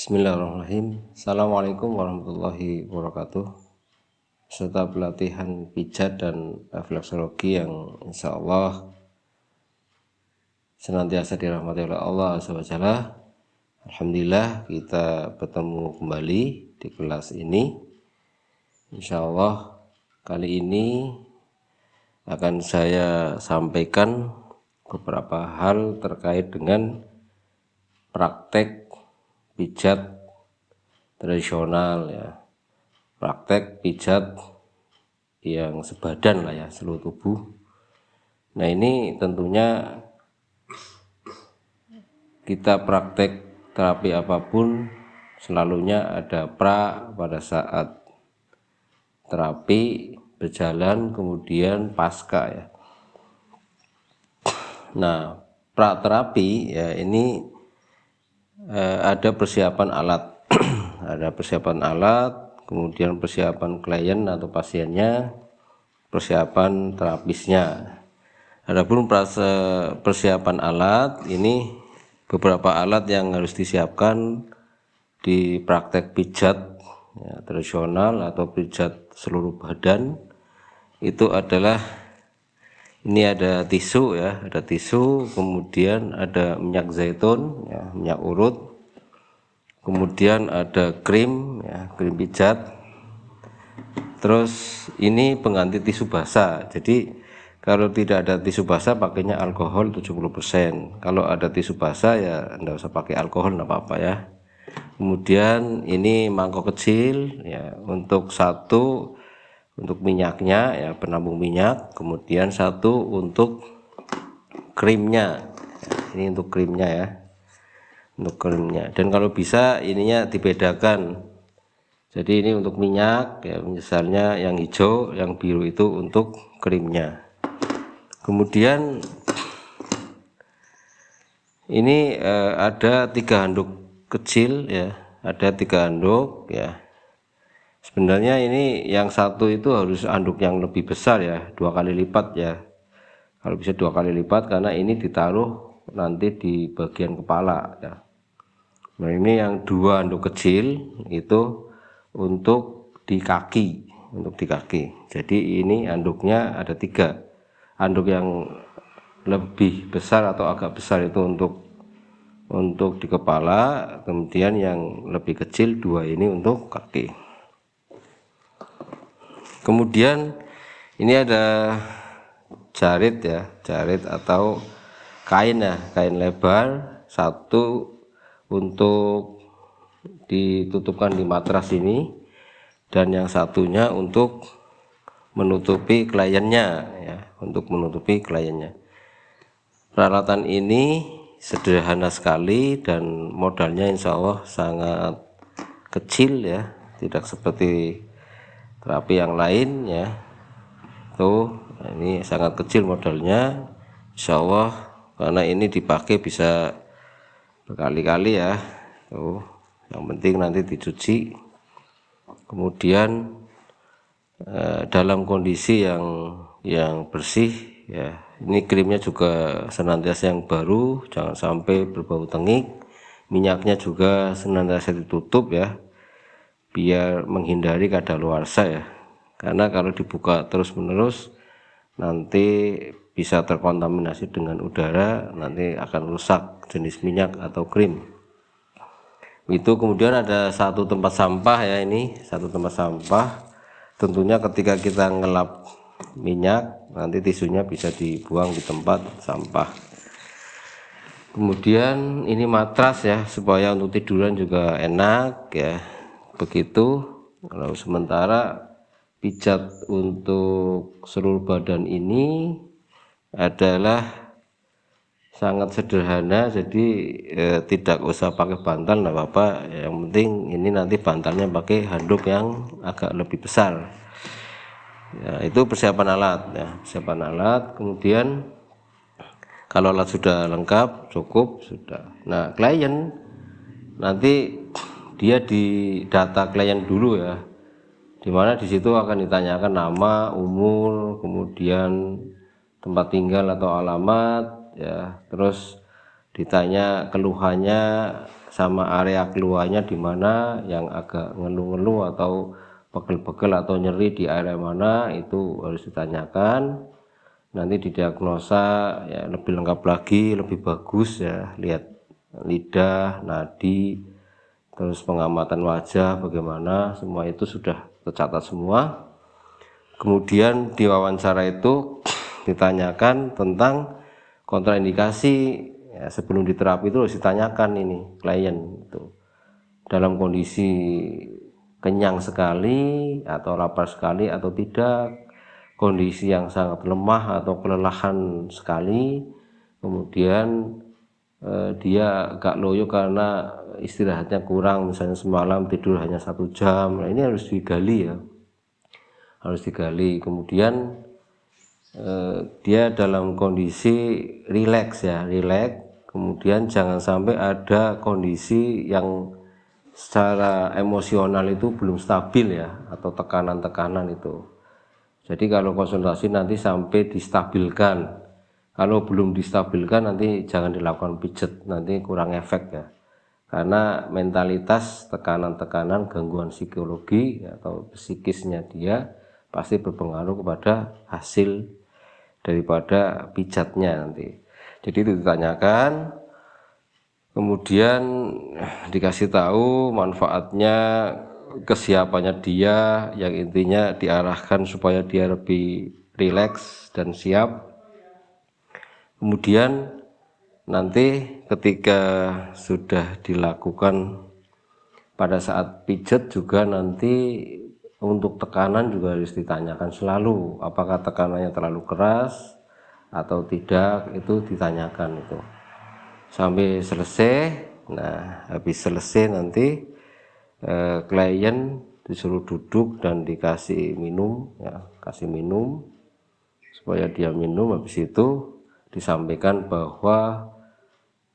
Bismillahirrahmanirrahim. Assalamualaikum warahmatullahi wabarakatuh. Serta pelatihan pijat dan refleksologi yang insya Allah senantiasa dirahmati oleh Allah SWT. Alhamdulillah kita bertemu kembali di kelas ini. Insya Allah kali ini akan saya sampaikan beberapa hal terkait dengan praktek pijat tradisional ya, praktek pijat yang sebadan lah ya, seluruh tubuh. Nah ini tentunya kita praktek terapi apapun selalunya ada pra pada saat terapi berjalan, kemudian pasca ya. Nah pra terapi ya ini ada persiapan alat ada persiapan alat, kemudian persiapan klien atau pasiennya, persiapan terapisnya. Adapun persiapan alat ini beberapa alat yang harus disiapkan di praktek pijat ya, tradisional atau pijat seluruh badan. Itu adalah ini ada tisu ya, ada tisu, kemudian ada minyak zaitun ya, minyak urut, kemudian ada krim ya, krim pijat. Terus ini pengganti tisu basah. Jadi kalau tidak ada tisu basah pakainya alkohol 70%. Kalau ada tisu basah ya enggak usah pakai alkohol, enggak apa-apa ya. Kemudian ini mangkok kecil ya, untuk satu untuk minyaknya ya, penampung minyak, kemudian satu untuk krimnya ya, ini untuk krimnya ya, untuk krimnya. Dan kalau bisa ininya dibedakan, jadi ini untuk minyak ya, misalnya yang hijau, yang biru itu untuk krimnya. Kemudian ini ada 3 handuk kecil ya, ada 3 handuk ya. Sebenarnya ini yang satu itu harus handuk yang lebih besar ya, 2 kali lipat ya. Kalau bisa 2 kali lipat karena ini ditaruh nanti di bagian kepala ya. Nah ini yang 2 handuk kecil itu untuk di kaki, untuk di kaki. Jadi ini handuknya ada 3. Handuk yang lebih besar atau agak besar itu untuk di kepala, kemudian yang lebih kecil 2 ini untuk kaki. Kemudian ini ada jarit ya, jarit atau kain ya, kain lebar, satu untuk ditutupkan di matras ini, dan yang satunya untuk menutupi kliennya ya, untuk menutupi kliennya. Peralatan ini sederhana sekali dan modalnya insya Allah sangat kecil ya, tidak seperti terapi yang lain ya. Tuh, ini sangat kecil modalnya insya Allah, karena ini dipakai bisa berkali-kali ya. Tuh, yang penting nanti dicuci, kemudian dalam kondisi yang bersih ya. Ini krimnya juga senantiasa yang baru, jangan sampai berbau tengik. Minyaknya juga senantiasa ditutup ya, biar menghindari kadaluarsa ya. Karena kalau dibuka terus-menerus nanti bisa terkontaminasi dengan udara, nanti akan rusak jenis minyak atau krim. Itu kemudian ada satu tempat sampah ya, ini satu tempat sampah. Tentunya ketika kita ngelap minyak nanti tisunya bisa dibuang di tempat sampah. Kemudian ini matras ya, supaya untuk tiduran juga enak ya. Begitu. Kalau sementara pijat untuk seluruh badan ini adalah sangat sederhana, jadi tidak usah pakai bantal, enggak apa-apa. Yang penting ini nanti bantalnya pakai handuk yang agak lebih besar ya. Itu persiapan alat ya, persiapan alat. Kemudian kalau alat sudah lengkap, cukup sudah. Nah klien nanti dia di data klien dulu ya, dimana di situ akan ditanyakan nama, umur, kemudian tempat tinggal atau alamat ya, terus ditanya keluhannya sama area keluarnya di mana, yang agak ngeluh-ngeluh atau pegel-pegel atau nyeri di area mana, itu harus ditanyakan. Nanti didiagnosa ya lebih lengkap lagi, lebih bagus ya, lihat lidah, nadi, terus pengamatan wajah bagaimana, semua itu sudah tercatat semua. Kemudian di wawancara itu ditanyakan tentang kontraindikasi ya, sebelum diterapi itu harus ditanyakan ini klien itu dalam kondisi kenyang sekali atau lapar sekali atau tidak, kondisi yang sangat lemah atau kelelahan sekali, kemudian dia agak loyo karena istirahatnya kurang, misalnya semalam tidur hanya 1 jam. Nah, ini harus digali ya, harus digali. Kemudian dia dalam kondisi rileks ya, rileks. Kemudian jangan sampai ada kondisi yang secara emosional itu belum stabil ya, atau tekanan-tekanan itu. Jadi kalau konsultasi nanti sampai distabilkan. Kalau belum distabilkan nanti jangan dilakukan pijet, nanti kurang efek ya. Karena mentalitas, tekanan-tekanan, gangguan psikologi atau psikisnya dia pasti berpengaruh kepada hasil daripada pijatnya nanti. Jadi itu ditanyakan, kemudian dikasih tahu manfaatnya, kesiapannya dia, yang intinya diarahkan supaya dia lebih rileks dan siap. Kemudian nanti ketika sudah dilakukan pada saat pijat juga nanti untuk tekanan juga harus ditanyakan selalu, apakah tekanannya terlalu keras atau tidak, itu ditanyakan itu sampai selesai. Nah, habis selesai nanti klien disuruh duduk dan dikasih minum ya, kasih minum supaya dia minum. Habis itu disampaikan bahwa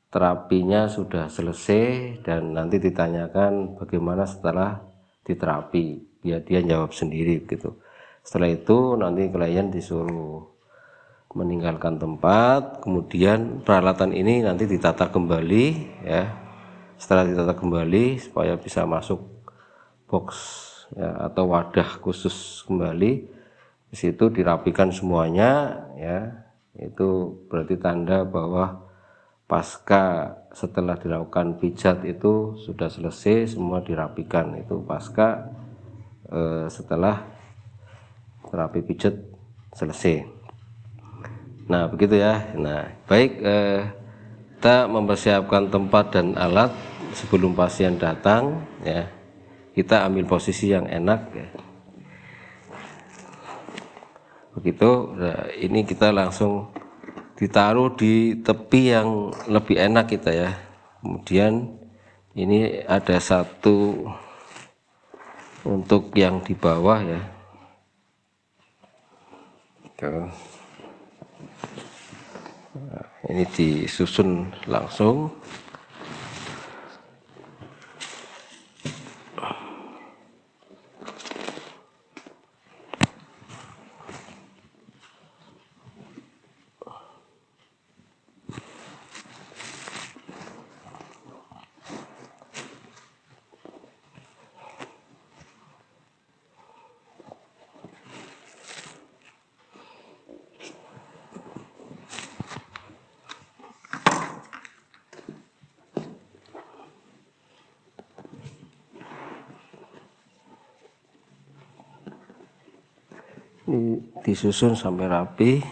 terapinya sudah selesai dan nanti ditanyakan bagaimana setelah diterapi, biar dia jawab sendiri gitu. Setelah itu nanti klien disuruh meninggalkan tempat, kemudian peralatan ini nanti ditata kembali ya. Setelah ditata kembali supaya bisa masuk box ya, atau wadah khusus kembali, di situ dirapikan semuanya ya. Itu berarti tanda bahwa pasca setelah dilakukan pijat itu sudah selesai, semua dirapikan. Itu pasca setelah terapi pijat selesai. Nah begitu ya. Nah baik, kita mempersiapkan tempat dan alat sebelum pasien datang ya. Kita ambil posisi yang enak ya. Begitu. Nah, ini kita langsung ditaruh di tepi yang lebih enak kita ya. Kemudian ini ada satu untuk yang di bawah ya. Tuh. Nah, ini disusun langsung. Ini disusun sampai rapi.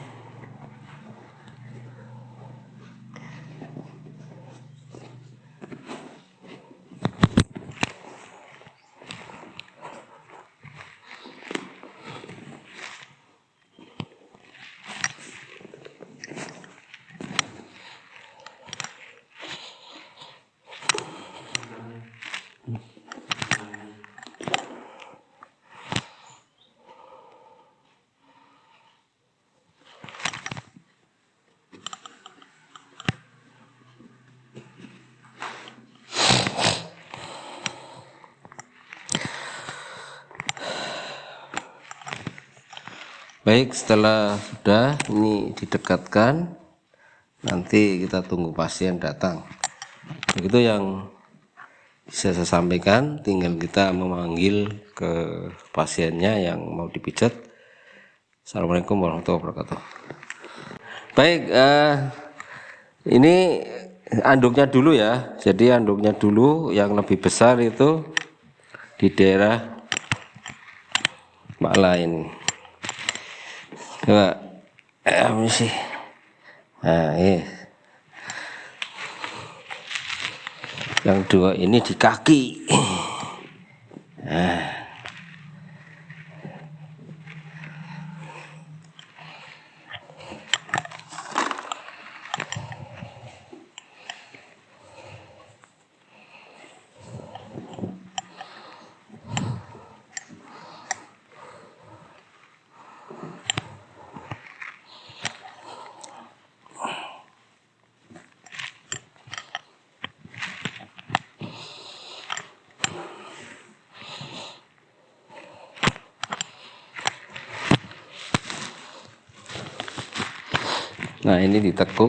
Baik, setelah sudah ini didekatkan, nanti kita tunggu pasien datang. Begitu yang bisa saya sampaikan, tinggal kita memanggil ke pasiennya yang mau dipijat. Assalamualaikum warahmatullahi wabarakatuh. Baik, ini anduknya dulu ya. Jadi anduknya dulu yang lebih besar itu di daerah kepala ini. Coba, ini sih. Nah, ini. Yang dua ini di kaki. Nah. Nah, ini ditekuk.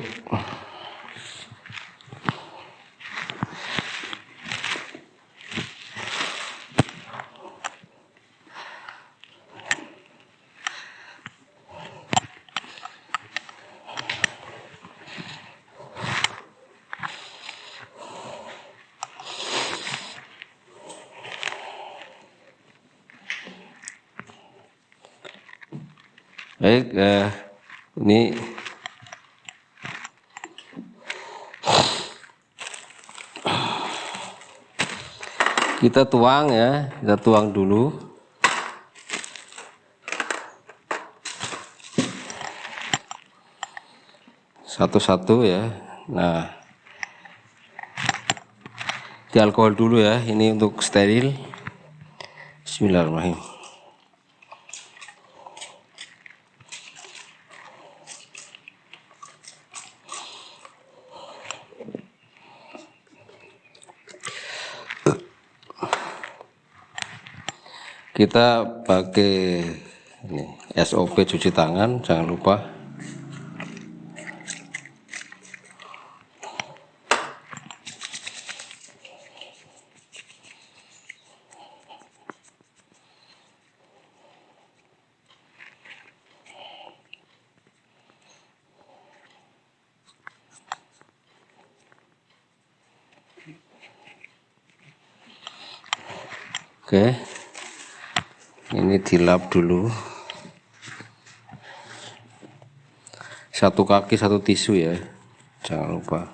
Baik, ini kita tuang ya, kita tuang dulu. Satu-satu ya. Nah, di alkohol dulu ya, ini untuk steril. Bismillahirrahmanirrahim. Kita pakai ini, SOP cuci tangan, jangan lupa. Oke, ini dilap dulu. Satu kaki satu tisu ya, jangan lupa.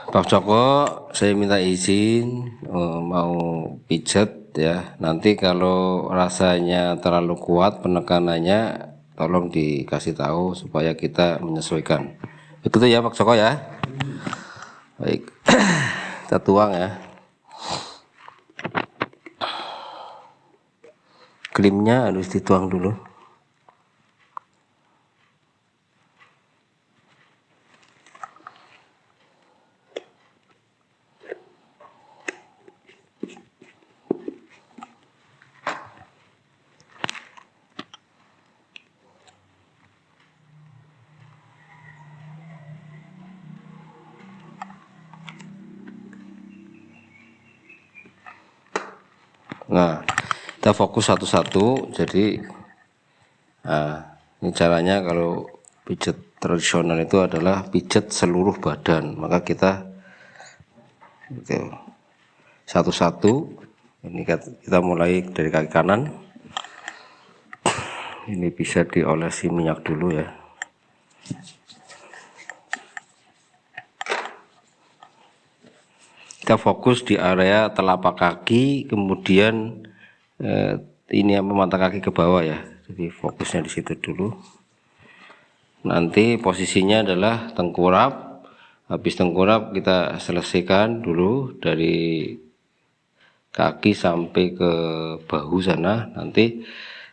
Pak Joko, saya minta izin mau pijat ya. Nanti kalau rasanya terlalu kuat penekanannya, tolong dikasih tahu supaya kita menyesuaikan. Begitu ya Pak Joko ya. Baik, kita tuang ya. Krimnya harus dituang dulu. Nah, kita fokus satu-satu. Jadi, ini caranya kalau pijat tradisional itu adalah pijat seluruh badan. Maka kita satu-satu. Ini kita mulai dari kaki kanan. Ini bisa diolesi minyak dulu ya. Kita fokus di area telapak kaki, kemudian ini mata kaki ke bawah ya. Jadi fokusnya di situ dulu. Nanti posisinya adalah tengkurap. Habis tengkurap kita selesaikan dulu dari kaki sampai ke bahu sana. Nanti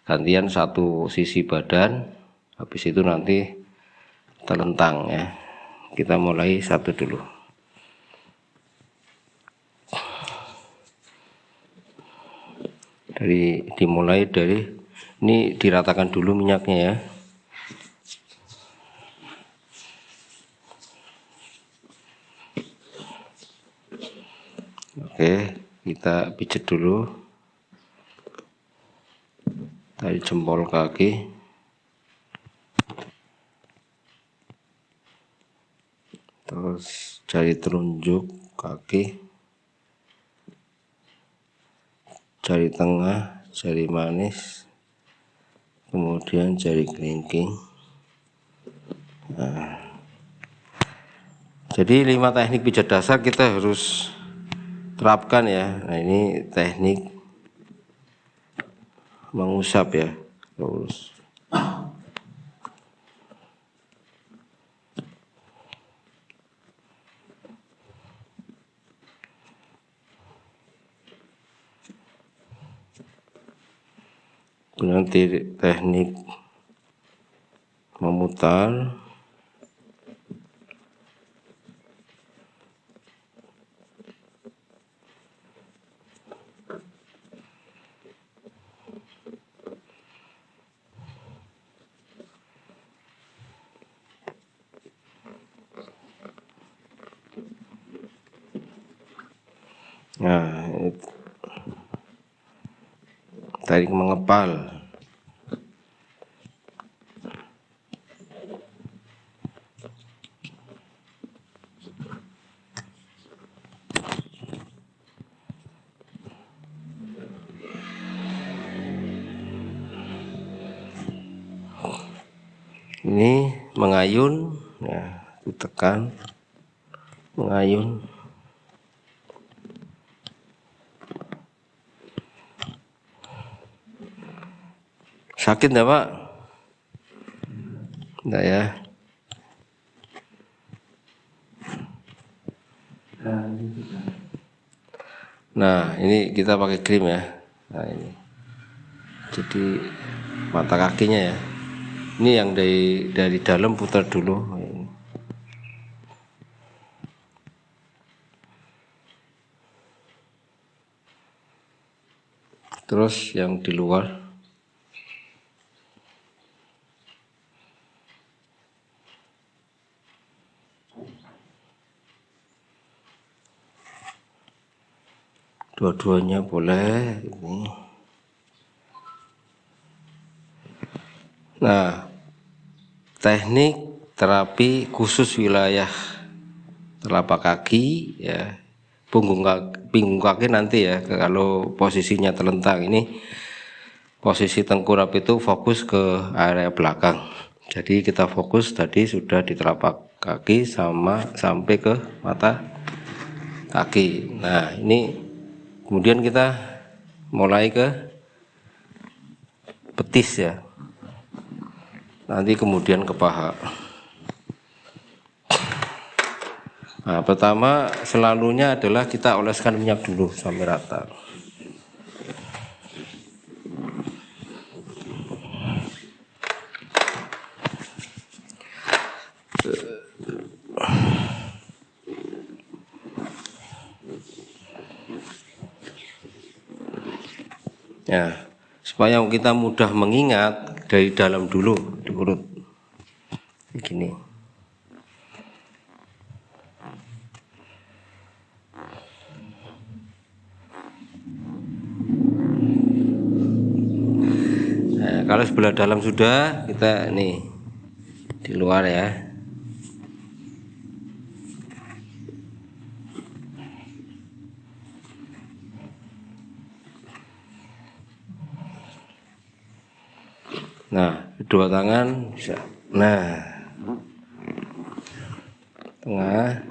gantian satu sisi badan. Habis itu nanti telentang ya. Kita mulai satu dulu. dimulai dari ini, diratakan dulu minyaknya ya. Oke, kita pijet dulu dari jempol kaki, terus jari telunjuk kaki, jari tengah, jari manis, kemudian jari kelingking. Nah, jadi 5 teknik pijat dasar kita harus terapkan ya. Nah, ini teknik mengusap ya. Terus nanti teknik memutar, nah tarik mengepal. Ini mengayun ya, ditekan mengayun. Sakit enggak Pak? Enggak ya. Nah ini kita pakai krim ya. Nah ini jadi mata kakinya ya. Ini yang dari dalam putar dulu. Terus yang di luar. Dua-duanya boleh ini. Nah, teknik terapi khusus wilayah telapak kaki ya, punggung kaki nanti ya, kalau posisinya terlentang. Ini posisi tengkurap itu fokus ke area belakang. Jadi kita fokus tadi sudah di telapak kaki sampai ke mata kaki. Nah, ini kemudian kita mulai ke betis ya. Nanti kemudian ke paha. Nah, pertama selalunya adalah kita oleskan minyak dulu sampai rata. Ya, supaya kita mudah mengingat dari dalam dulu diurut begini. Nah, kalau sebelah dalam sudah, kita nih di luar ya. Nah, kedua tangan bisa. Nah, tengah.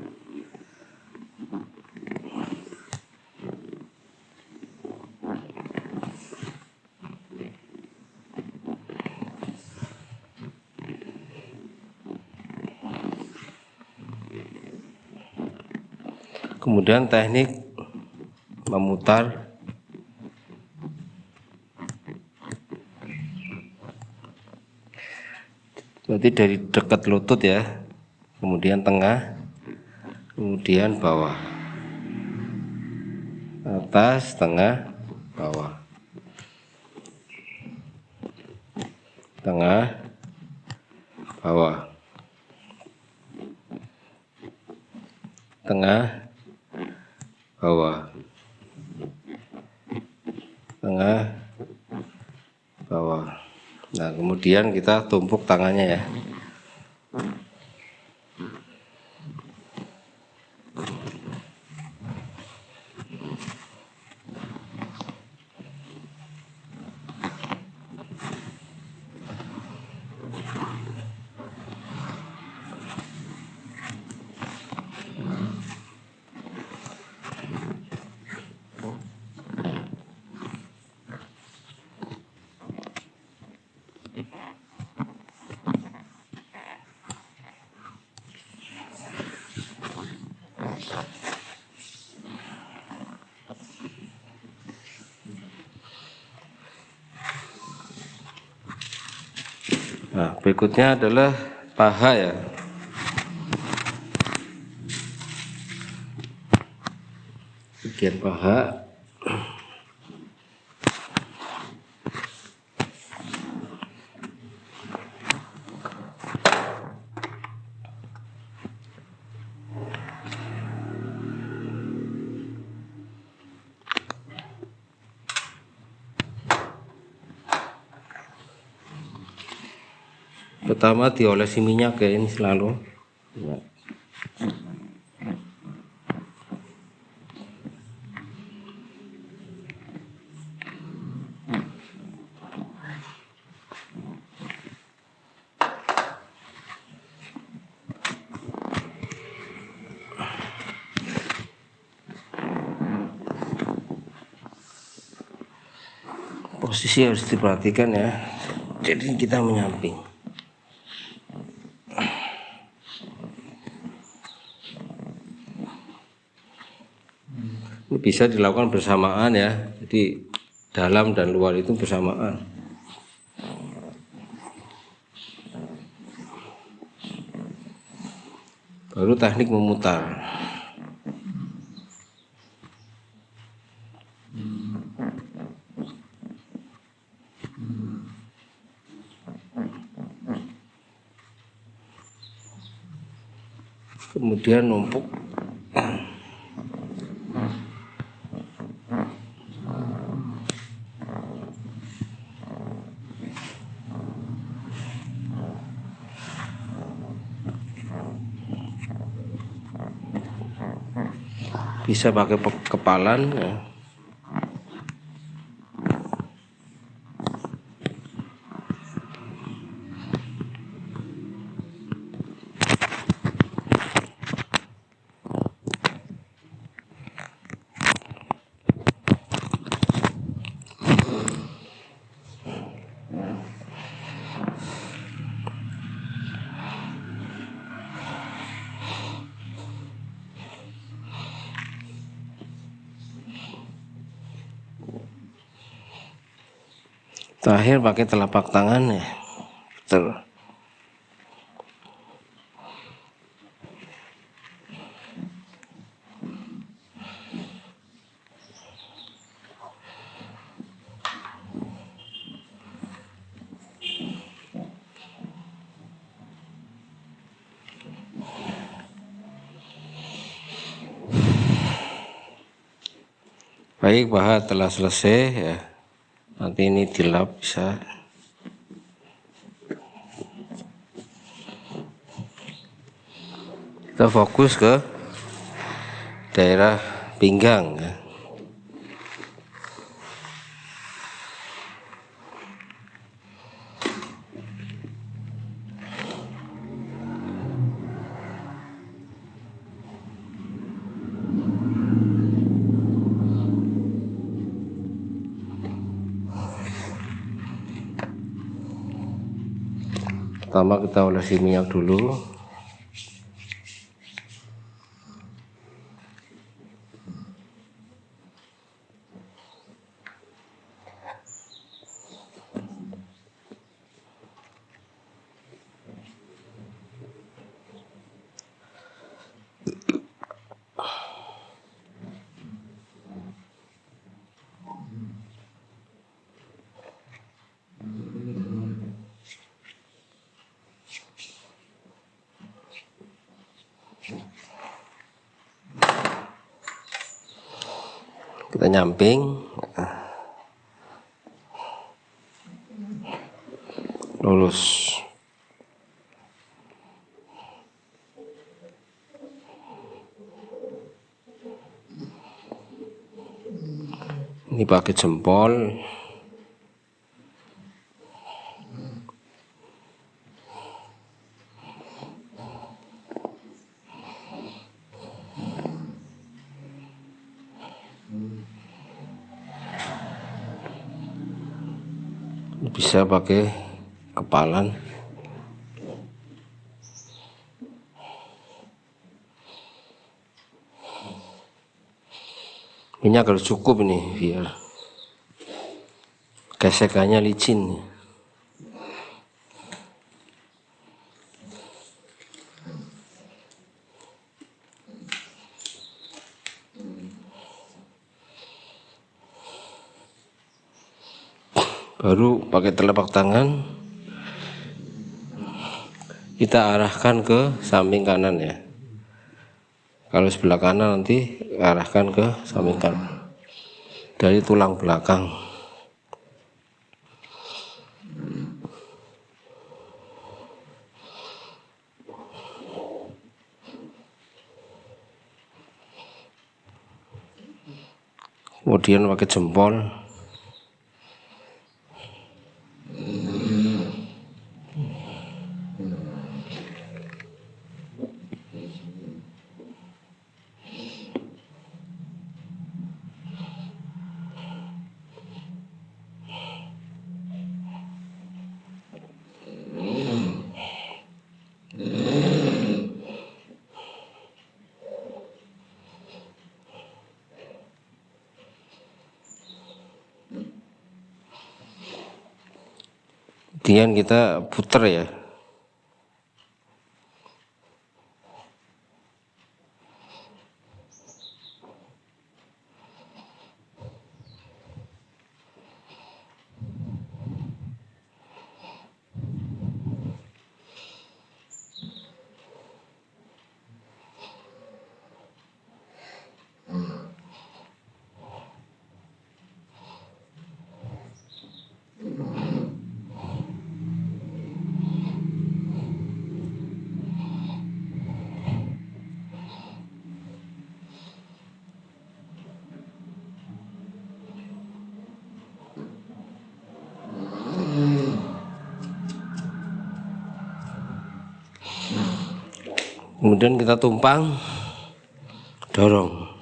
Kemudian teknik memutar. Berarti dari dekat lutut ya, kemudian tengah, kemudian bawah, atas, tengah, bawah. tengah, bawah, tengah, bawah, tengah, bawah. Nah, kemudian kita tumpuk tangannya ya. Nah, berikutnya adalah paha ya. Bagian paha. Pertama diolesi minyak ya, ini selalu. Posisi harus diperhatikan ya. Jadi kita menyamping. Ini bisa dilakukan bersamaan ya. Jadi dalam dan luar itu bersamaan. Baru teknik memutar. Kemudian numpuk. Bisa pakai kepalan ya. Terakhir pakai telapak tangan ya. Betul. Baik, paha telah selesai ya. Nanti ini dilap bisa. Kita fokus ke daerah pinggang ya. Pertama kita olesi minyak dulu. kita nyamping, lurus. Ini pakai jempol. Bisa pakai kepalan. Ini harus cukup ini biar gesekannya licin. Baru pakai telapak tangan kita arahkan ke samping kanan ya. Kalau sebelah kanan nanti arahkan ke samping kanan dari tulang belakang. Kemudian pakai jempol. Kemudian kita putar ya. Kemudian kita tumpang, dorong.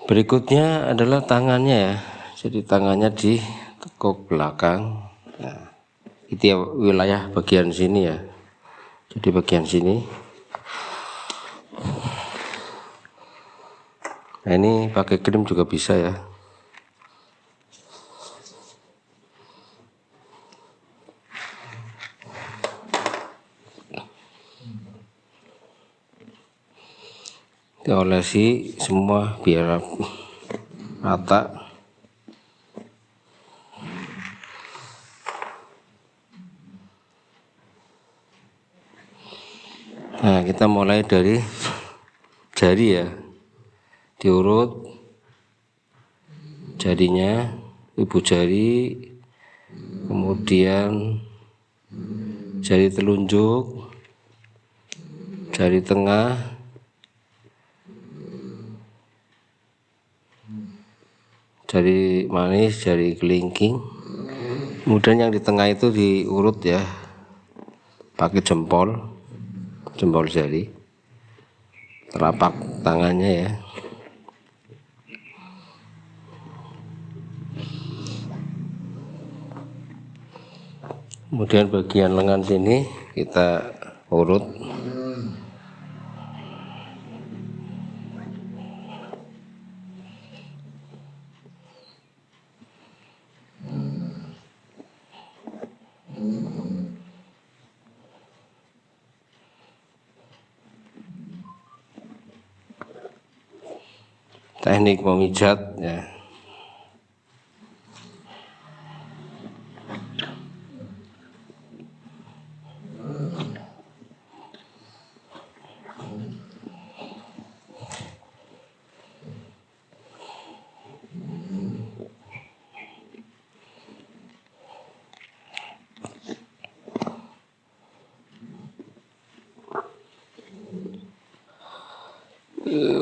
Berikutnya adalah tangannya ya. Jadi tangannya ditekuk belakang. Nah, itu ya wilayah bagian sini ya. Jadi bagian sini. Nah, ini pakai krim juga bisa ya. Diolesi semua biar rata. Nah, kita mulai dari jari ya, diurut jarinya, ibu jari, kemudian jari telunjuk, jari tengah, jari manis, jari kelingking. Kemudian yang di tengah itu diurut ya, pakai jempol jari, telapak tangannya ya. Kemudian bagian lengan sini kita urut. Teknik memijat ya.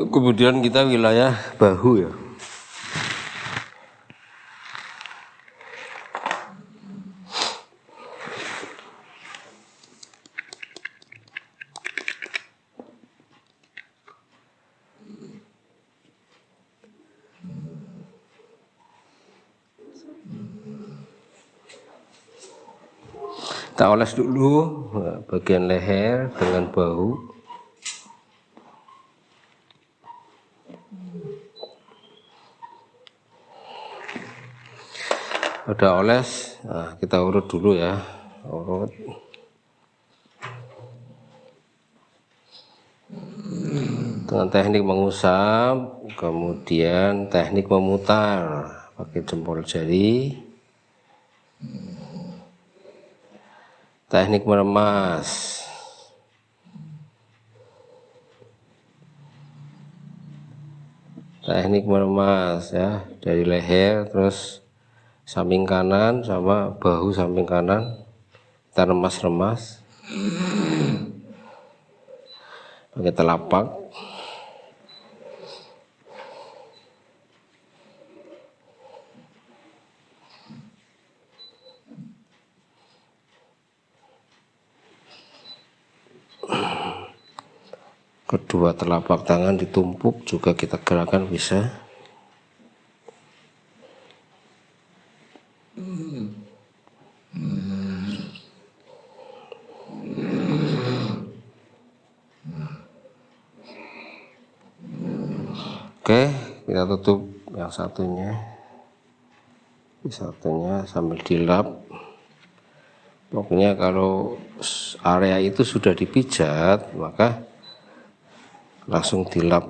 Kemudian kita wilayah bahu ya. Kita oles dulu bagian leher dengan bahu. Udah oles, nah, kita urut dulu ya, urut. Dengan teknik mengusap, kemudian teknik memutar pakai jempol jari, teknik meremas, ya dari leher terus samping kanan sama bahu samping kanan kita remas-remas pakai telapak. Kedua telapak tangan ditumpuk juga kita gerakan bisa. Oke, kita tutup yang satunya. Satunya sambil dilap. Pokoknya kalau area itu sudah dipijat, maka langsung dilap.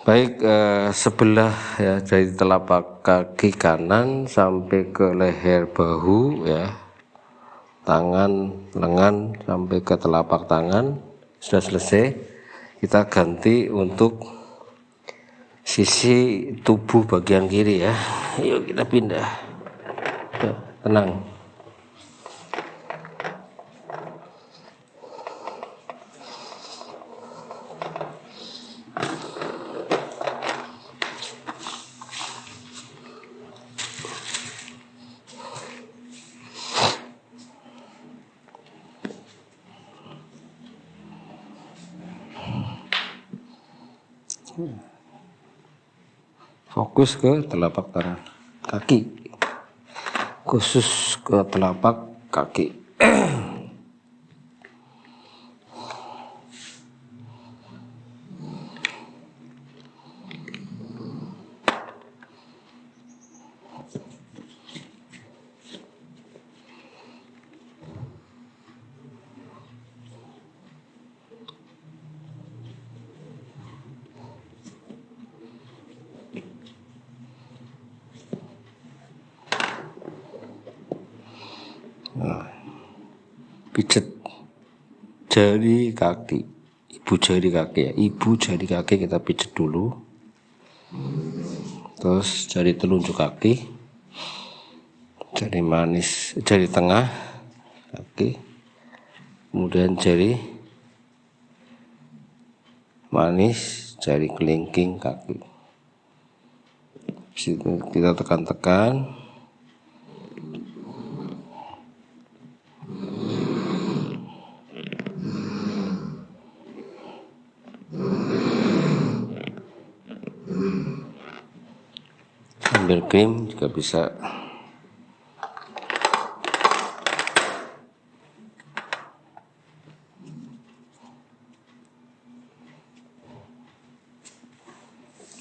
Baik, sebelah ya dari telapak kaki kanan sampai ke leher bahu ya, tangan, lengan sampai ke telapak tangan sudah selesai. Kita ganti untuk sisi tubuh bagian kiri ya. Yuk kita pindah. Tenang. Fokus ke telapak tangan kaki, khusus ke telapak kaki. Pijet jari kaki, ibu jari kaki ya, ibu jari kaki kita pijet dulu, terus jari telunjuk kaki, jari manis, jari tengah kaki, kemudian jari manis, jari kelingking kaki. Kita tekan-tekan. ambil krim juga bisa.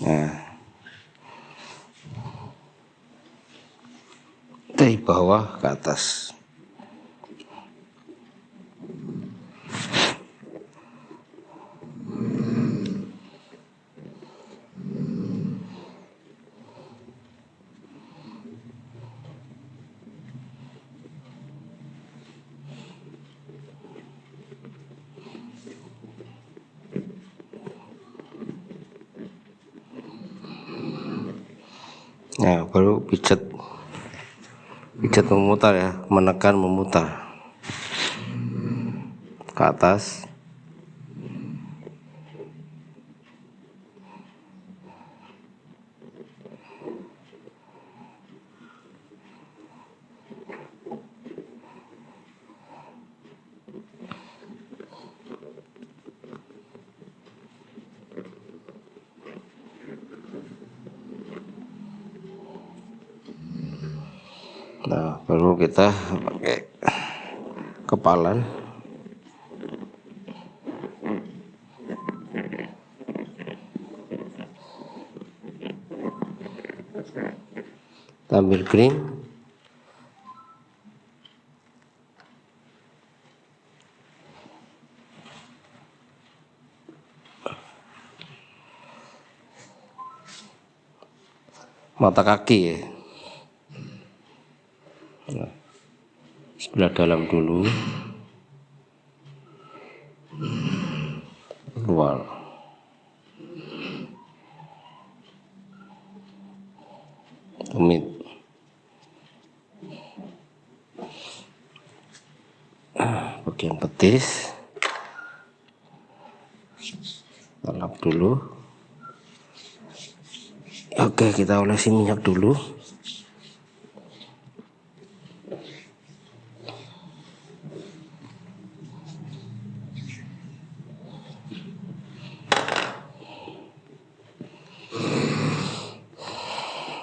Nah, dari bawah ke atas. Nah, baru pijat memutar ya, menekan memutar ke atas. Nah, baru kita pakai kepalan. Ambil krim. Mata kaki ya. Nah, sebelah dalam dulu, luar. Tumit. Bagian betis, lap dulu. Oke, kita olesi minyak dulu.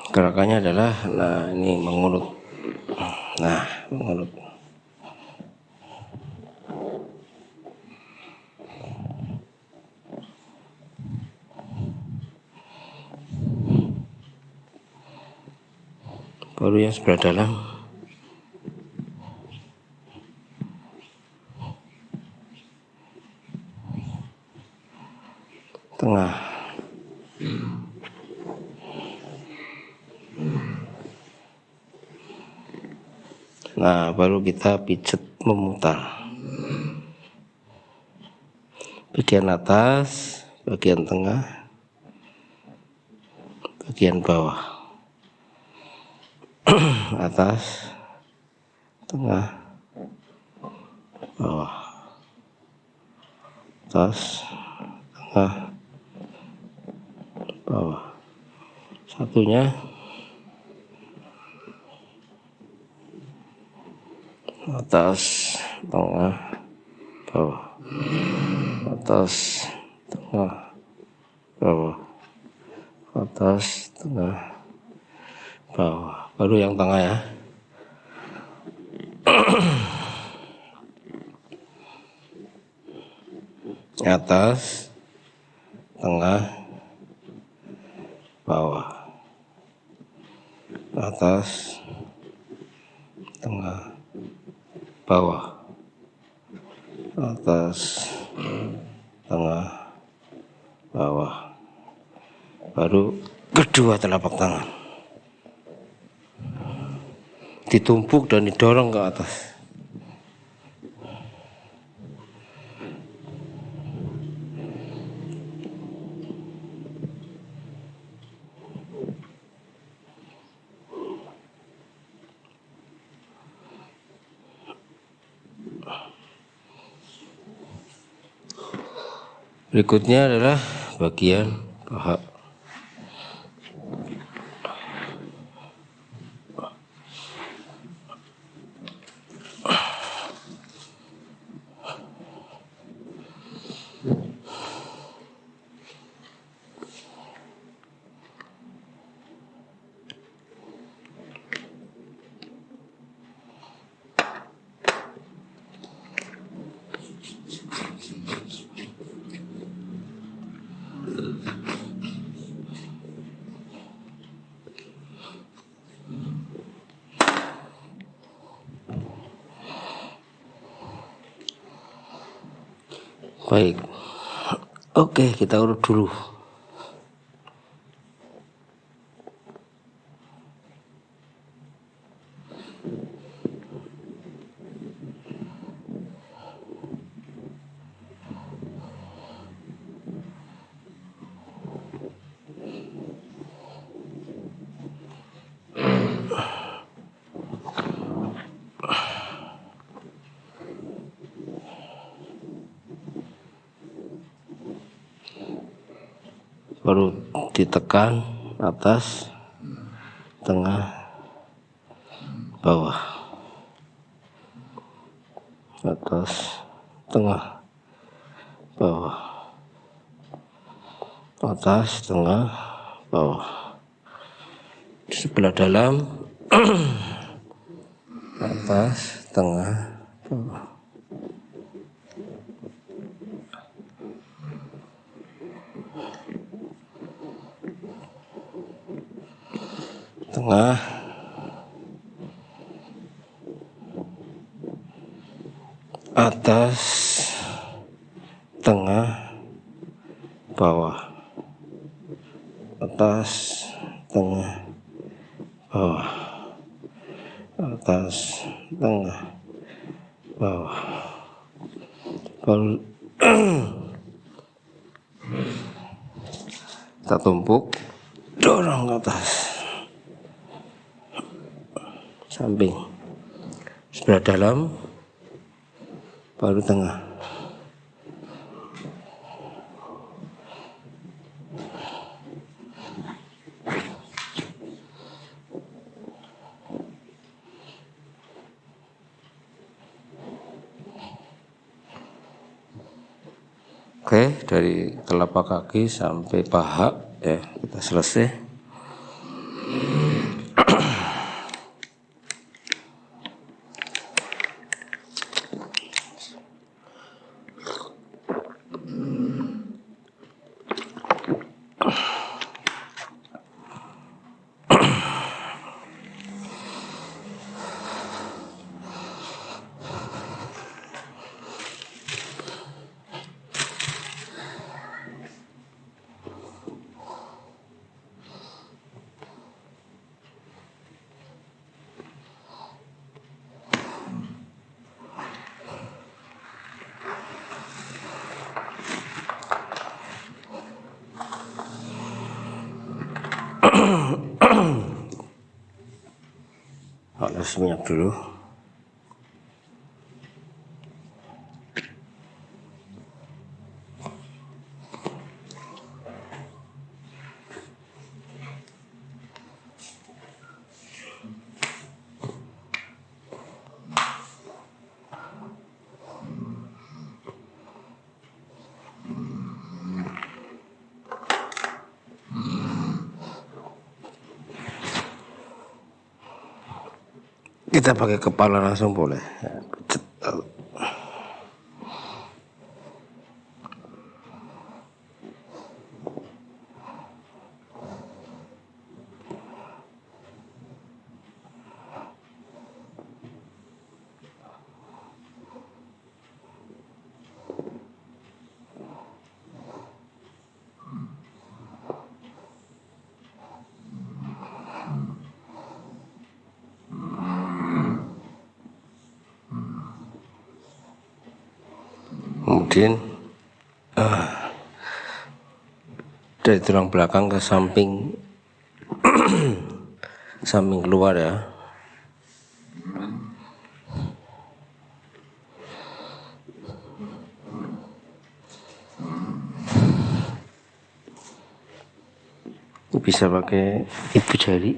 Gerakannya adalah, nah ini mengulut. Nah, mengulut. Baru yang sebelah dalam. Tengah. Nah, baru kita pijat memutar. Bagian atas, bagian tengah, bagian bawah. Atas, tengah, bawah. Atas, tengah, bawah. Satunya atas, tengah, bawah. Atas, tengah, bawah. Atas, tengah, bawah. Baru yang tengah ya. Atas, tengah, bawah. Atas, tengah, bawah. Atas, tengah, bawah. Baru kedua telapak tangan ditumpuk dan didorong ke atas. Berikutnya adalah bagian paha. Baik, oke, kita urut dulu. Baru ditekan atas, tengah, bawah, atas, tengah, bawah, atas, tengah, bawah. Di sebelah dalam, atas, tengah, bawah. Tengah, atas, tengah, bawah, atas, tengah, bawah, atas, tengah, bawah. Kalau kita tumpuk, dorong ke atas, samping, sebelah dalam, baru tengah. Oke, dari telapak kaki sampai paha ya, kita selesai. Oles minyak dulu. Kita pakai kepala langsung boleh. Kemudian dari tulang belakang ke samping samping keluar ya. Bisa pakai ibu jari.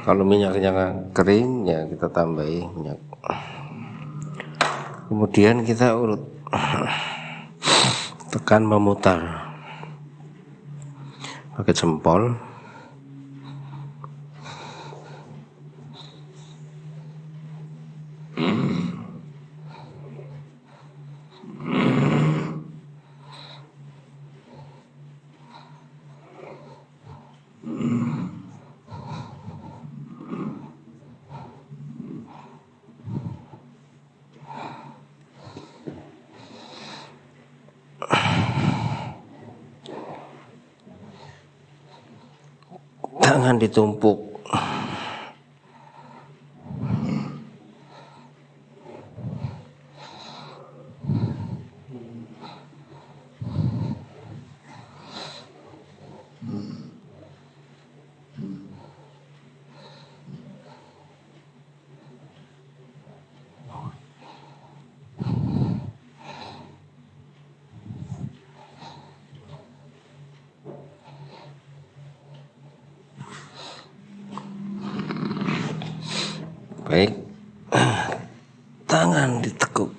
Kalau minyaknya kering ya kita tambahi minyak. Kemudian kita urut tekan memutar pakai jempol. Jangan ditumpuk. Baik, tangan ditekuk.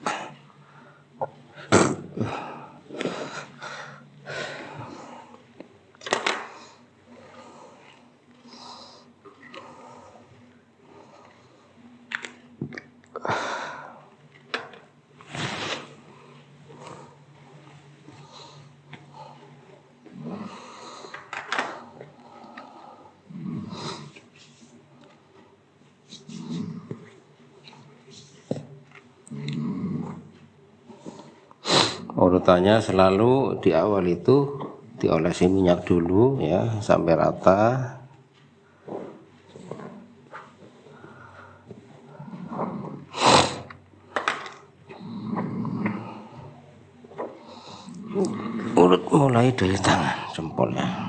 Urutannya selalu di awal itu diolesi minyak dulu ya sampai rata. Urut mulai dari tangan jempolnya.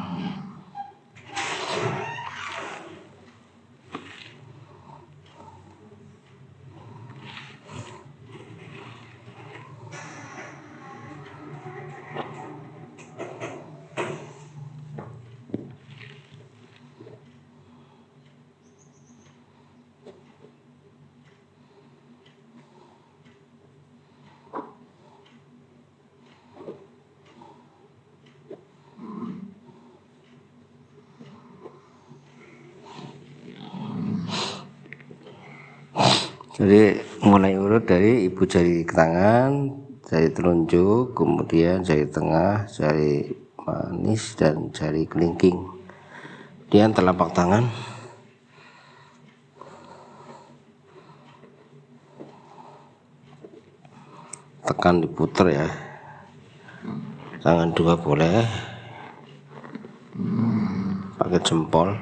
Jadi mulai urut dari ibu jari tangan, jari telunjuk, kemudian jari tengah, jari manis, dan jari kelingking. Kemudian telapak tangan, tekan diputer ya, tangan dua boleh, pakai jempol.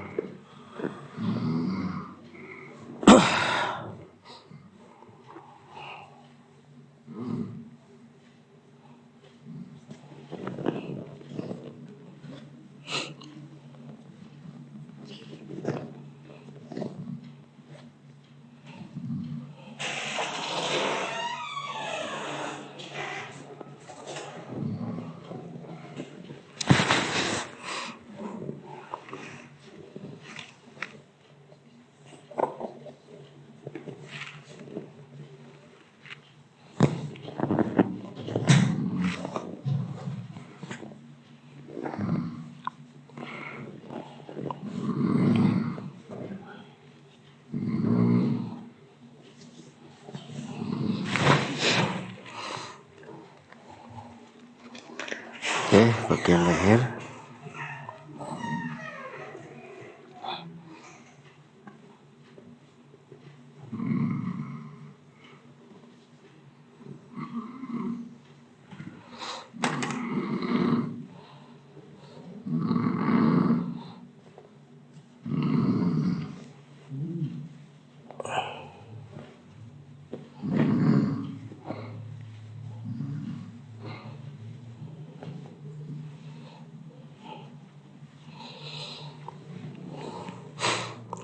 Oke, bagian leher.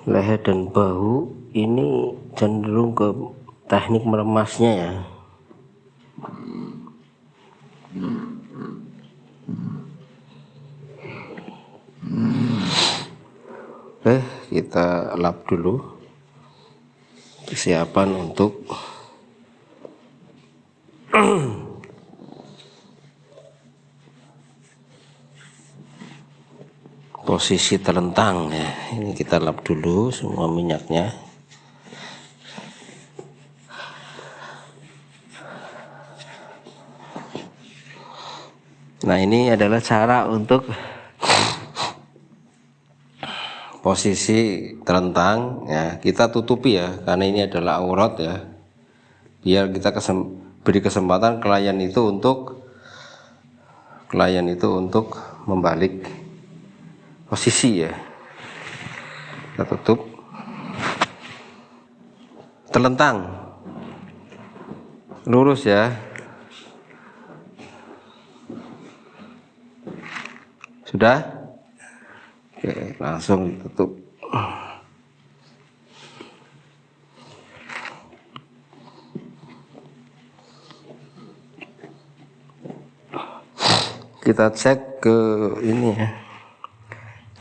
Leher dan bahu ini cenderung ke teknik meremasnya ya. kita lap dulu persiapan untuk posisi telentang ya. Ini kita lap dulu semua minyaknya. Nah, ini adalah cara untuk posisi telentang ya. Kita tutupi ya, karena ini adalah aurat ya. Biar kita beri kesempatan klien itu untuk membalik posisi ya. Kita tutup telentang lurus ya. Sudah? Oke, langsung ditutup. Kita cek ke ini ya,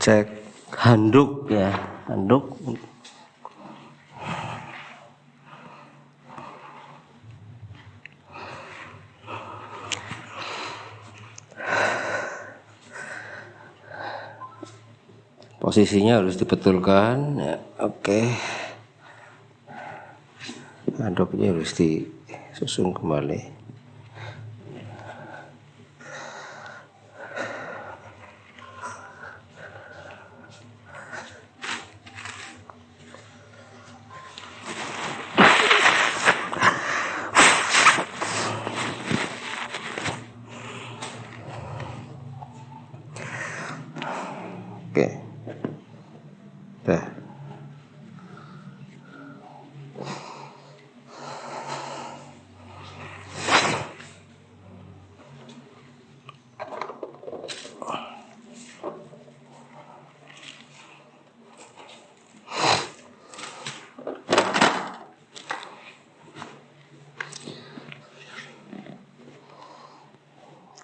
cek handuk ya, handuk. Posisinya harus dibetulkan ya. Oke, handuknya harus disusun kembali. Oke, dah.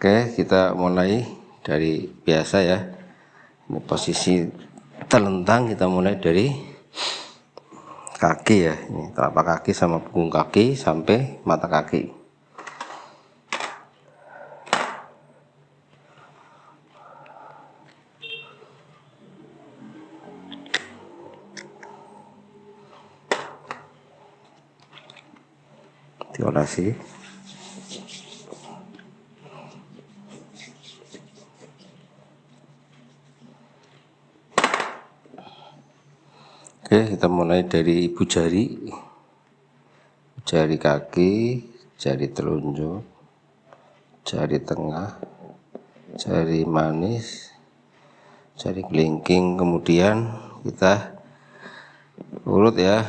Oke, kita mulai dari biasa ya. Ini posisi telentang, kita mulai dari kaki ya. Ini telapak kaki sama punggung kaki sampai mata kaki. Diolesi. Oke, kita mulai dari ibu jari, jari kaki, jari telunjuk, jari tengah, jari manis, jari kelingking. Kemudian kita urut ya,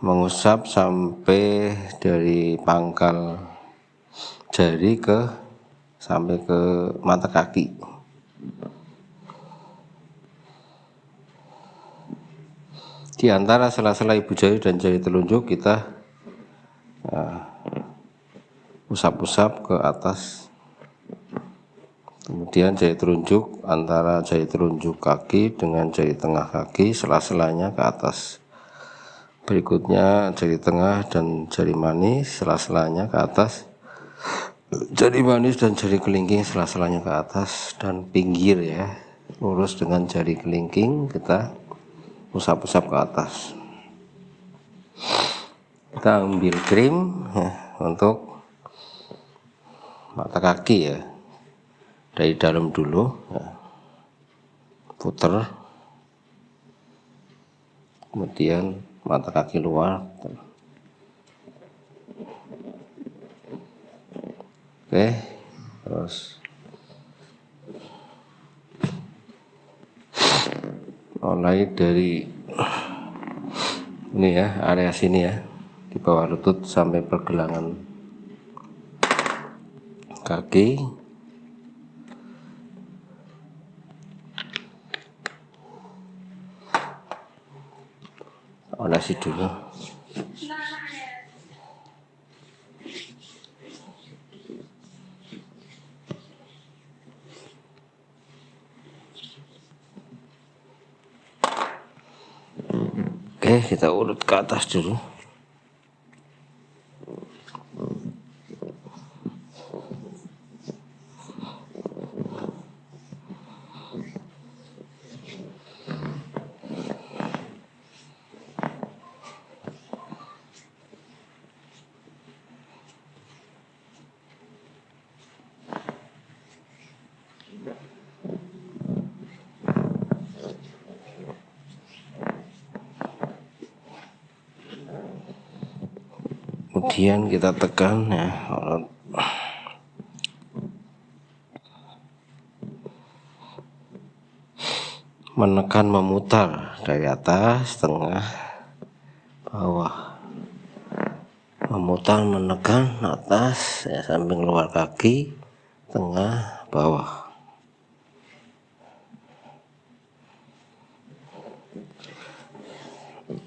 mengusap sampai dari pangkal jari sampai ke mata kaki. Di antara sela-sela ibu jari dan jari telunjuk kita usap-usap ke atas. Kemudian jari telunjuk, antara jari telunjuk kaki dengan jari tengah kaki, sela-selanya ke atas. Berikutnya jari tengah dan jari manis, sela-selanya ke atas. Jari manis dan jari kelingking, sela-selanya ke atas. Dan pinggir ya, lurus dengan jari kelingking, kita usap-usap ke atas. Kita ambil krim ya, untuk mata kaki ya, dari dalam dulu ya. Puter, kemudian mata kaki luar. Oke, terus mulai dari ini ya, area sini ya, di bawah lutut sampai pergelangan kaki. Olesi dulu. Oke, kita urut ke atas dulu. Kemudian kita tekan ya, menekan memutar dari atas, tengah, bawah, memutar, menekan atas ya, samping luar kaki, tengah, bawah.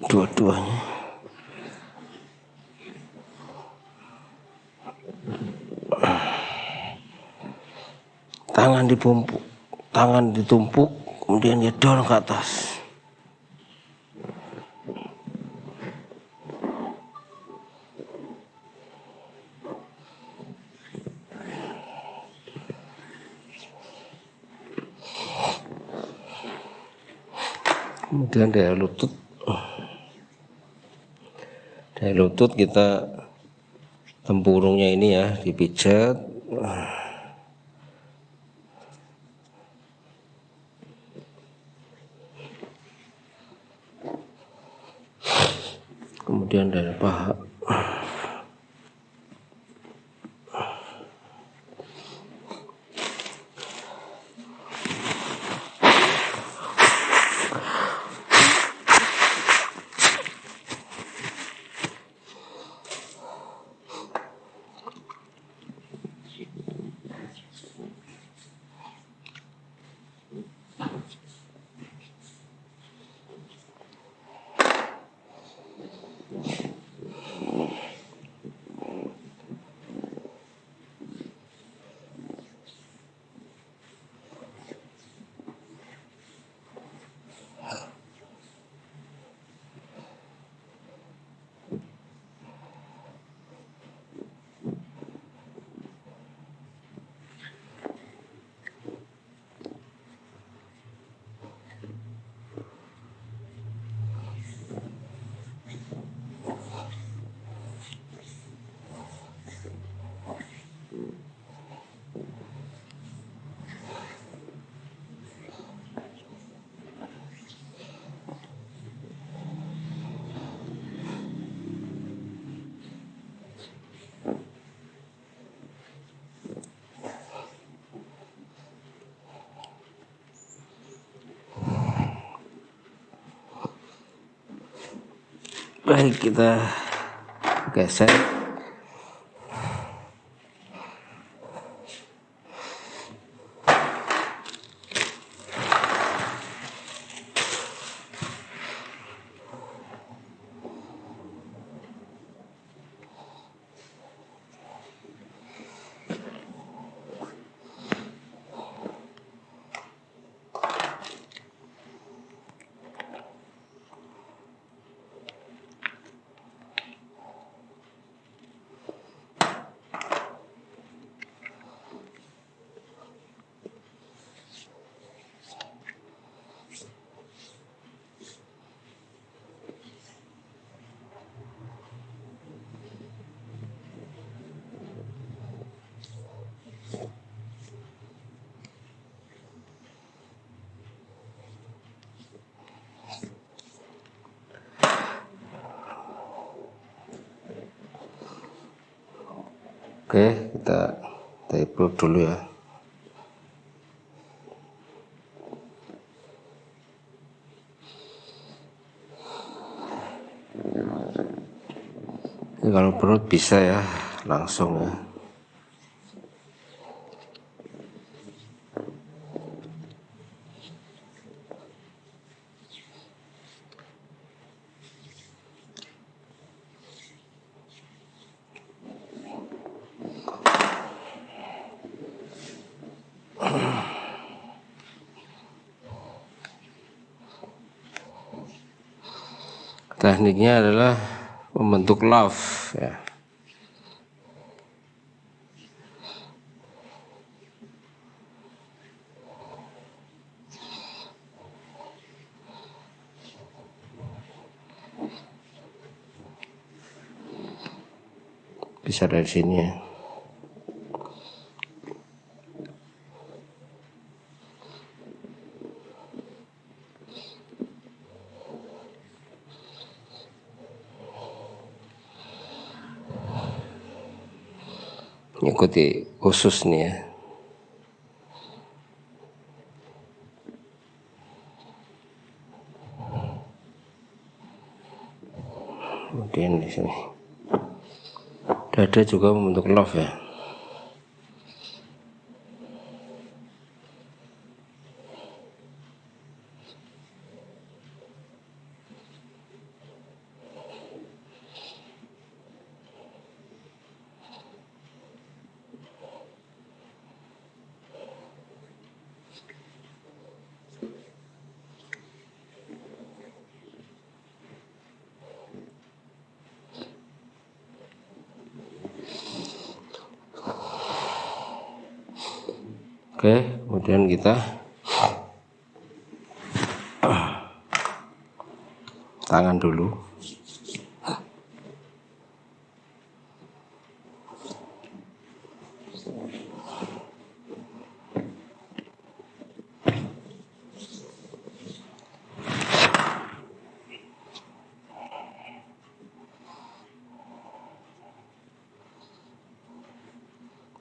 Dua-duanya. Tangan ditumpuk, kemudian dia dorong ke atas. Kemudian dari lutut kita tempurungnya ini ya dipijat. Kemudian dari paha. Baik, kita geser. Oke, kita tape dulu ya. Ini kalau perut bisa ya, langsung ya. Tekniknya adalah membentuk love ya. Bisa dari sini ya. Ikuti usus nih ya. Kemudian di sini dada juga membentuk love ya. Oke, kemudian kita tangan dulu.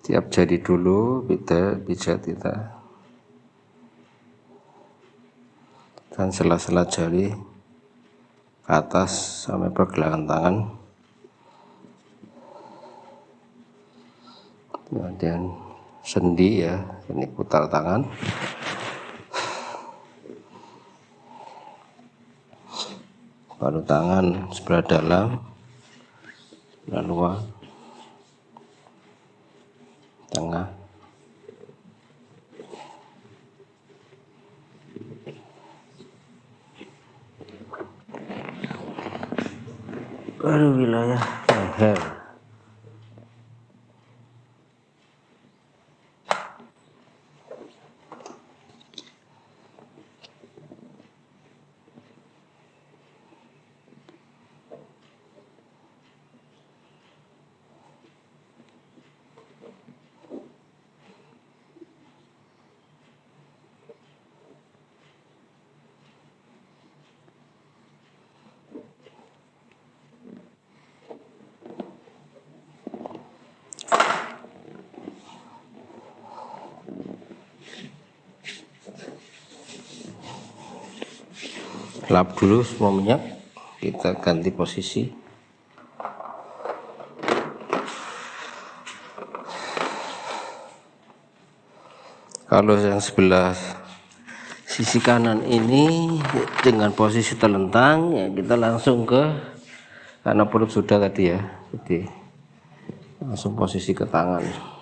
Tiap jari dulu, pijat kita, dan sela-sela jari ke atas sampai pergelangan tangan. Kemudian sendi ya, ini putar tangan. Baru tangan sebelah dalam, sebelah luar, tengah. Baru wilayah leher. Lap dulu semua minyak, kita ganti posisi. Kalau yang sebelah sisi kanan ini dengan posisi telentang ya, kita langsung ke, karena perut sudah tadi ya, jadi langsung posisi ke tangan.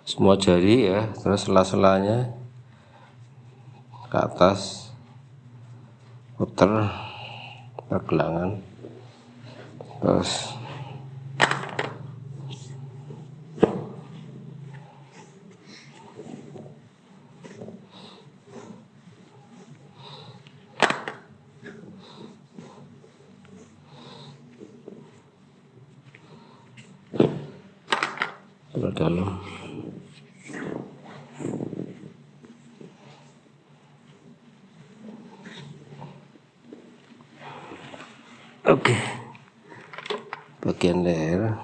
Semua jari ya, terus sela-selanya ke atas, putar pergelangan, terus ke dalam. Oke, bagian leher.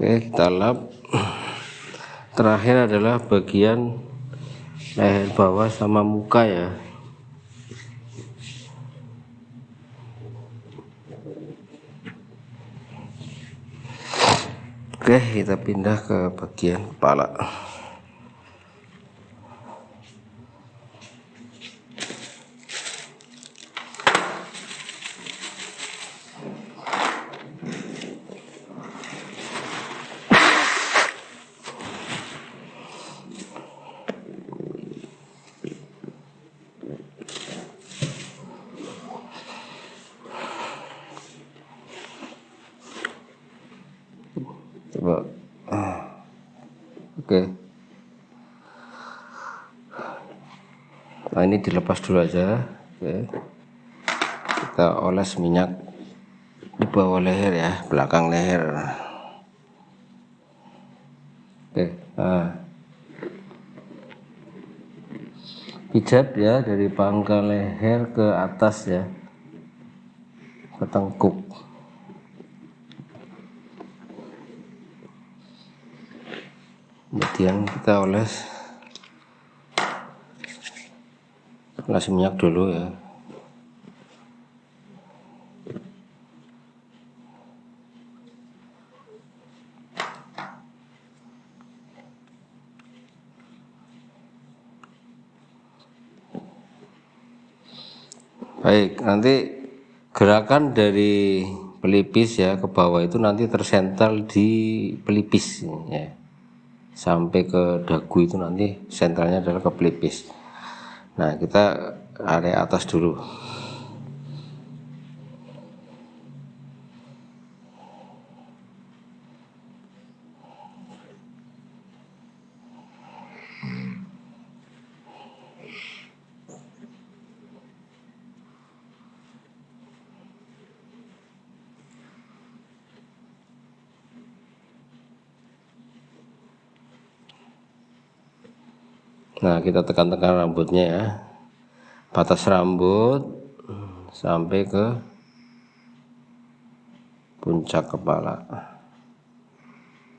Oke, kita lap. Terakhir adalah bagian leher bawah sama muka ya. Oke, kita pindah ke bagian kepala. Coba. Oke. Nah, ini dilepas dulu aja. Oke. Kita oles minyak di bawah leher ya, belakang leher. Oke. Nah, pijat ya dari pangkal leher ke atas ya, ke tengkuk. Kemudian kita oles minyak dulu ya. Baik, nanti gerakan dari pelipis ya ke bawah itu nanti tersental di pelipis ya. Sampai ke dagu itu nanti sentralnya adalah ke pelipis. Nah, kita area atas dulu. Nah, kita tekan-tekan rambutnya ya, batas rambut sampai ke puncak kepala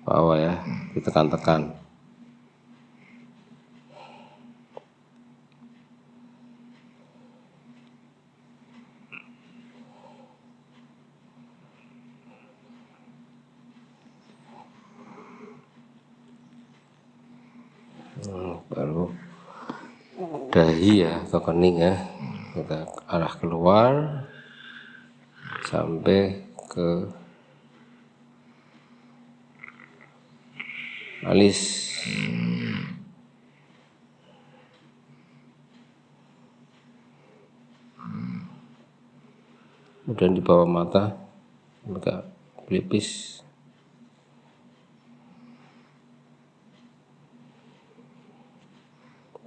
bawah ya, ditekan-tekan. Baru dahi ya ke kening ya, kita arah keluar sampai ke alis. Kemudian di bawah mata, agak pelipis.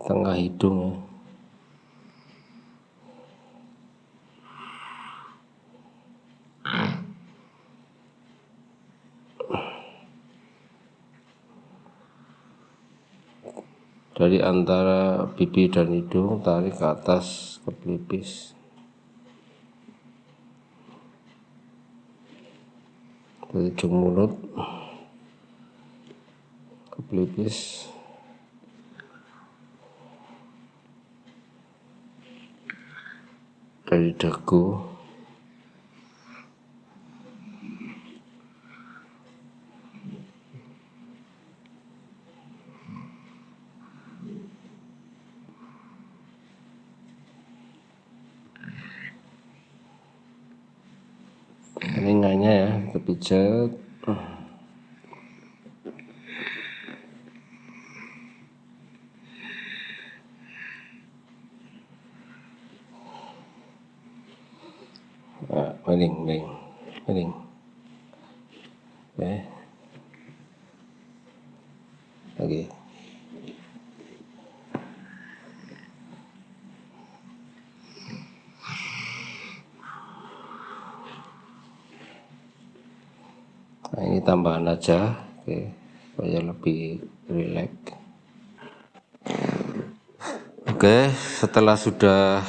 Tengah hidung ya. Dari antara pipi dan hidung tarik ke atas ke pelipis. Dari ujung mulut ke pelipis. Dari dagu telinganya ya, kepijat. Miring. Oke. Lagi. Nah, ini tambahan aja, oke, supaya lebih rileks. Oke, setelah sudah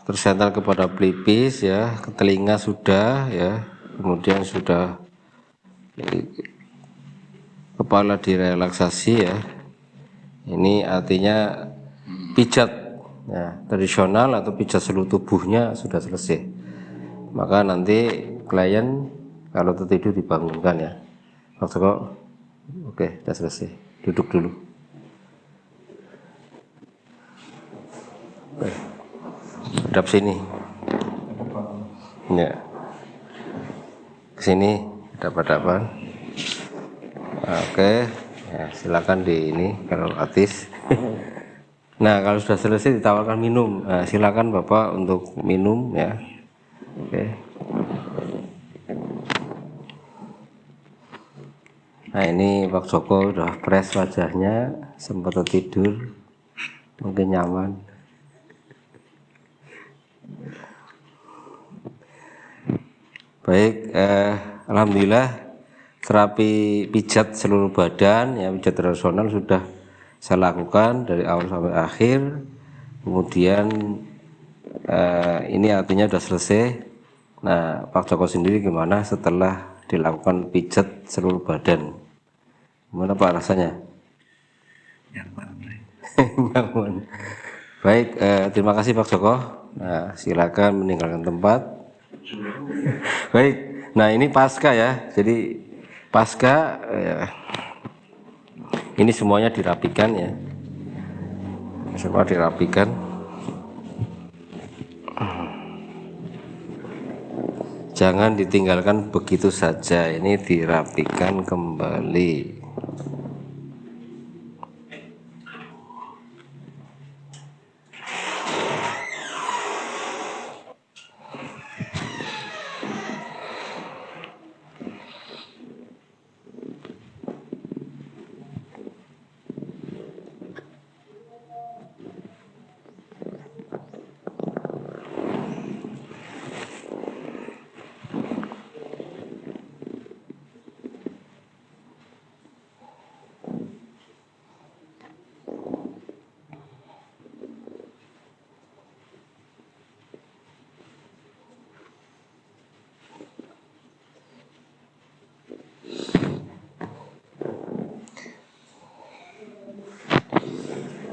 tersental kepada pelipis ya, ke telinga sudah ya, kemudian sudah kepala direlaksasi ya. Ini artinya pijat ya, tradisional atau pijat seluruh tubuhnya sudah selesai. Maka nanti klien kalau tertidur dibangunkan ya. Pak Joko, oke, sudah selesai. Duduk dulu. Hadap sini. Ya. Kesini dapat. Oke, ya, silakan di ini kalau artis. Nah, kalau sudah selesai ditawarkan minum. Nah, silakan Bapak untuk minum ya. Oke. Nah, ini Pak Joko udah fresh wajahnya, sempat tertidur, mungkin nyaman. Baik, alhamdulillah terapi pijat seluruh badan ya, pijat tradisional sudah saya lakukan dari awal sampai akhir. Kemudian ini artinya sudah selesai. Nah, Pak Joko sendiri gimana setelah dilakukan pijat seluruh badan? Gimana Pak rasanya? Nyaman. Baik, terima kasih Pak Joko. Nah, silakan meninggalkan tempat. Baik, nah ini pasca ya. Jadi pasca ini semuanya dirapikan ya. Semua dirapikan. Jangan ditinggalkan begitu saja. Ini dirapikan kembali.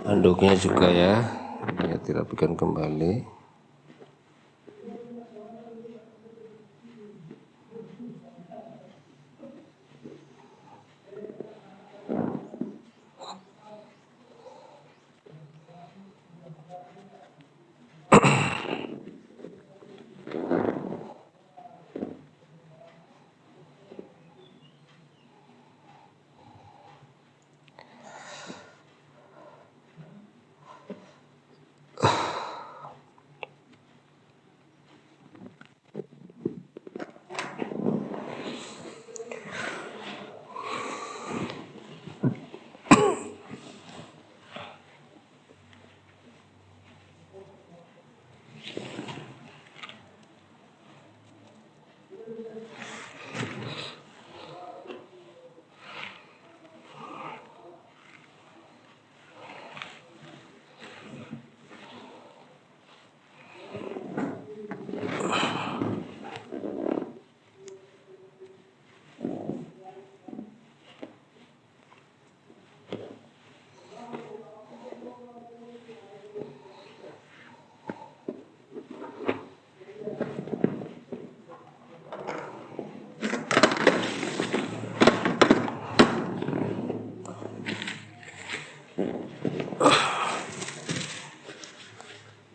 Handuknya juga ya dirapikan kembali.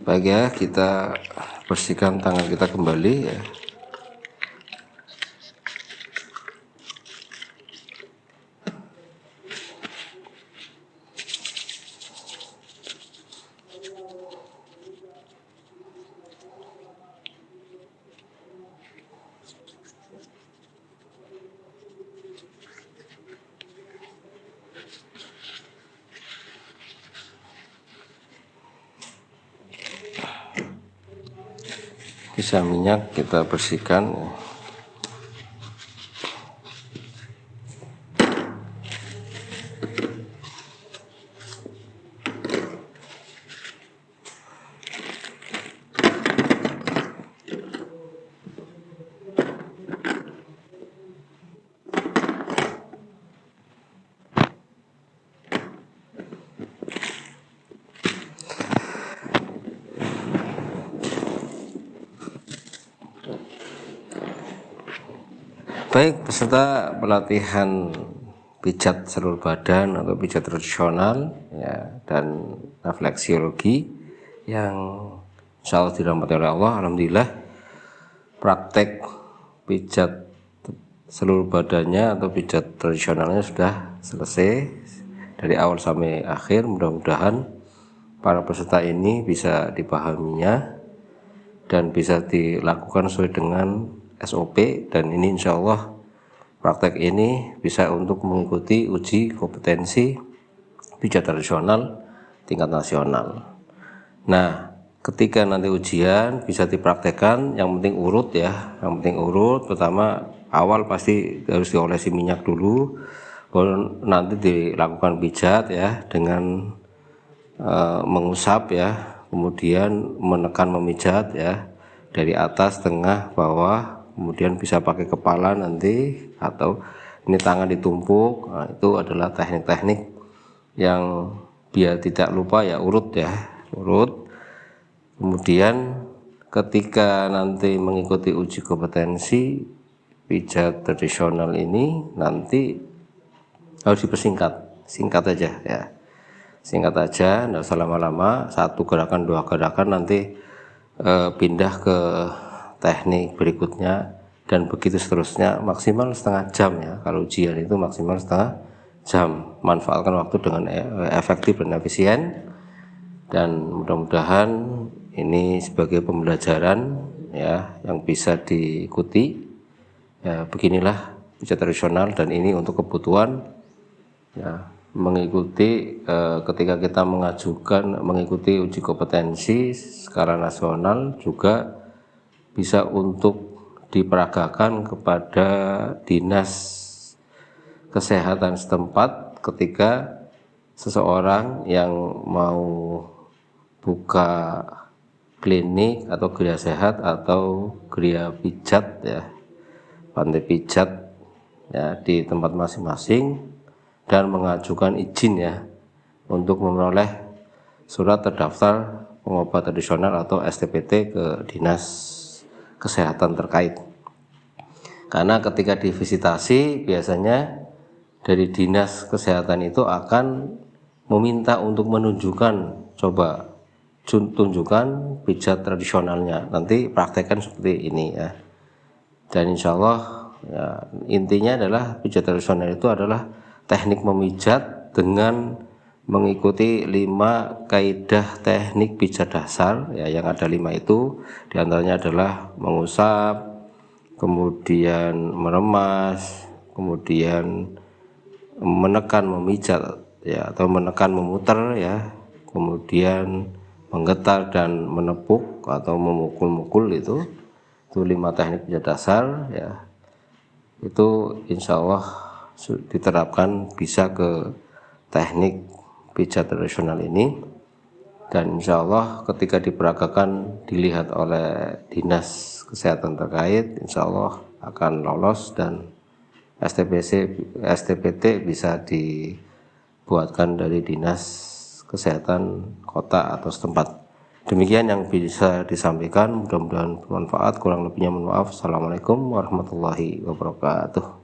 Baik ya, kita bersihkan tangan kita kembali ya. Sisa minyak kita bersihkan. Baik, peserta pelatihan pijat seluruh badan atau pijat tradisional ya, dan refleksiologi yang insya Allah dirahmati oleh Allah, alhamdulillah praktek pijat seluruh badannya atau pijat tradisionalnya sudah selesai dari awal sampai akhir. Mudah-mudahan para peserta ini bisa dipahaminya dan bisa dilakukan sesuai dengan SOP, dan ini insya Allah praktek ini bisa untuk mengikuti uji kompetensi pijat tradisional tingkat nasional. Nah, ketika nanti ujian bisa dipraktekkan, yang penting urut ya, yang penting urut. Pertama awal pasti harus diolesi minyak dulu, baru nanti dilakukan pijat ya dengan mengusap ya, kemudian menekan memijat ya dari atas, tengah, bawah, kemudian bisa pakai kepala nanti atau ini tangan ditumpuk. Nah, itu adalah teknik-teknik yang biar tidak lupa ya, urut ya, urut. Kemudian ketika nanti mengikuti uji kompetensi pijat tradisional ini nanti harus dipersingkat, singkat aja ya, singkat aja, nggak usah lama-lama, satu gerakan dua gerakan, nanti pindah ke teknik berikutnya dan begitu seterusnya, maksimal setengah jam ya. Kalau ujian itu maksimal setengah jam. Manfaatkan waktu dengan efektif dan efisien, dan mudah-mudahan ini sebagai pembelajaran ya yang bisa diikuti ya. Beginilah pijat tradisional, dan ini untuk kebutuhan ya mengikuti ketika kita mengikuti uji kompetensi skala nasional, juga bisa untuk diperagakan kepada dinas kesehatan setempat ketika seseorang yang mau buka klinik atau geria sehat atau geria pijat ya, pantai pijat ya di tempat masing-masing, dan mengajukan izin ya untuk memperoleh surat terdaftar pengobat tradisional atau STPT ke dinas kesehatan terkait. Karena ketika divisitasi biasanya dari dinas kesehatan itu akan meminta untuk menunjukkan, coba tunjukkan pijat tradisionalnya, nanti praktekkan seperti ini ya. Dan insya Allah ya, intinya adalah pijat tradisional itu adalah teknik memijat dengan mengikuti 5 kaidah teknik pijat dasar ya, yang ada 5 itu. Diantaranya adalah mengusap, kemudian meremas, kemudian menekan memijat ya, atau menekan memutar ya, kemudian menggetar dan menepuk atau memukul-mukul. Itu 5 teknik pijat dasar ya. Itu insya Allah diterapkan bisa ke teknik pijat tradisional ini, dan insya Allah ketika diperagakan dilihat oleh dinas kesehatan terkait, insya Allah akan lolos dan STPT bisa dibuatkan dari dinas kesehatan kota atau setempat. Demikian yang bisa disampaikan, mudah-mudahan bermanfaat, kurang lebihnya mohon maaf. Assalamualaikum warahmatullahi wabarakatuh.